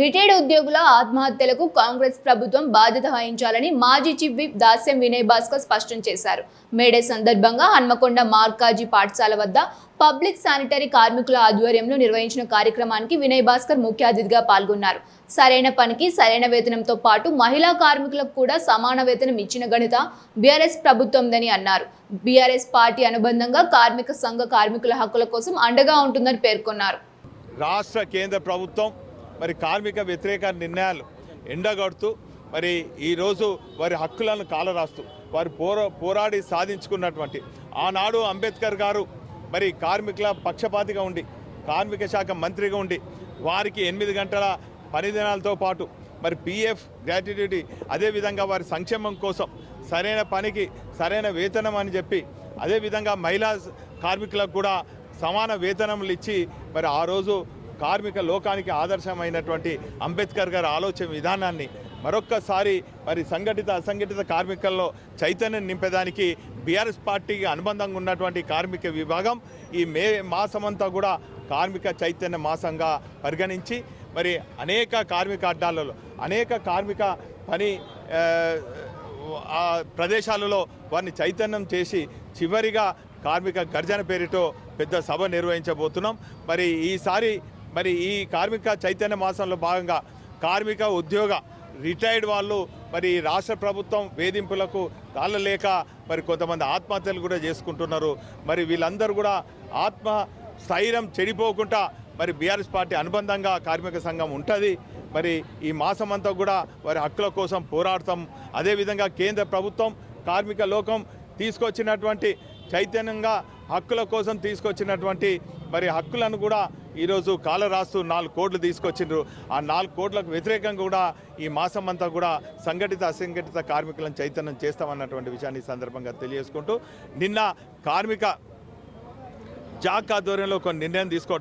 Retired ఉద్యోగుల ఆత్మహత్యలకు కాంగ్రెస్ ప్రభుత్వం బాధ్యత వహించాలని మాజీ చీఫ్ విప్ దాస్యం వినయ్ భాస్కర్ స్పష్టం చేశారు. మేడే సందర్భంగా హన్మకొండ మార్కాజీ పాఠశాల వద్ద పబ్లిక్ శానిటరీ కార్మికుల ఆధ్వర్యంలో నిర్వహించిన కార్యక్రమానికి వినయ్ భాస్కర్ ముఖ్య అతిథిగా పాల్గొన్నారు. సరైన పనికి సరైన వేతనంతో పాటు మహిళా కార్మికులకు కూడా సమాన వేతనం ఇచ్చిన ఘనత బీఆర్ఎస్ ప్రభుత్వందని అన్నారు. బీఆర్ఎస్ పార్టీ అనుబంధంగా కార్మిక సంఘ కార్మికుల హక్కుల కోసం అండగా ఉంటుందని పేర్కొన్నారు. రాష్ట్ర కేంద్ర ప్రభుత్వం మరి కార్మిక వ్యతిరేక నిర్ణయాలు ఎండగడుతూ మరి ఈరోజు వారి హక్కులను కాలరాస్తూ వారు పోరాడి సాధించుకున్నటువంటి ఆనాడు అంబేద్కర్ గారు మరి కార్మికుల పక్షపాతిగా ఉండి కార్మిక శాఖ మంత్రిగా ఉండి వారికి 8 గంటల పని దినాలతో పాటు మరి పిఎఫ్ గ్రాట్యుటీ అదేవిధంగా వారి సంక్షేమం కోసం సరైన పనికి సరైన వేతనం అని చెప్పి అదేవిధంగా మహిళా కార్మికులకు కూడా సమాన వేతనములు ఇచ్చి మరి ఆ రోజు కార్మిక లోకానికి ఆదర్శమైనటువంటి అంబేద్కర్ గారి ఆలోచన విధానాన్ని మరొక్కసారి మరి సంఘటిత అసంఘటిత కార్మికుల్లో చైతన్యం నింపేదానికి బీఆర్ఎస్ పార్టీకి అనుబంధంగా ఉన్నటువంటి కార్మిక విభాగం ఈ మాసమంతా కూడా కార్మిక చైతన్య మాసంగా పరిగణించి మరి అనేక కార్మిక అడ్డాలలో అనేక కార్మిక పని ప్రదేశాలలో వారిని చైతన్యం చేసి చివరిగా కార్మిక గర్జన పేరుతో పెద్ద సభ నిర్వహించబోతున్నాం. మరి ఈసారి మరి ఈ కార్మిక చైతన్య మాసంలో భాగంగా కార్మిక ఉద్యోగ రిటైర్డ్ వాళ్ళు మరి రాష్ట్ర ప్రభుత్వం వేధింపులకు తాళలేక మరి కొంతమంది ఆత్మహత్యలు కూడా చేసుకుంటున్నారు. మరి వీళ్ళందరూ కూడా స్థైర్యం చెడిపోకుండా మరి బీఆర్ఎస్ పార్టీ అనుబంధంగా కార్మిక సంఘం ఉంటుంది. మరి ఈ మాసమంతా కూడా వారి హక్కుల కోసం పోరాడతాం. అదేవిధంగా కేంద్ర ప్రభుత్వం కార్మిక లోకం తీసుకొచ్చినటువంటి చైతన్యంగా హక్కుల కోసం తీసుకొచ్చినటువంటి మరి హక్కులను కూడా ఈరోజు కాలరాస్తూ 4 కోట్లు తీసుకొచ్చిండ్రు. ఆ 4 కోట్లకు వ్యతిరేకంగా కూడా ఈ మాసం అంతా కూడా సంఘటిత అసంఘటిత కార్మికులను చైతన్యం చేస్తామన్నటువంటి విషయాన్ని సందర్భంగా తెలియజేసుకుంటూ నిన్న కార్మిక జాక్ ఆధ్వర్యంలో కొన్ని నిర్ణయం తీసుకోవడం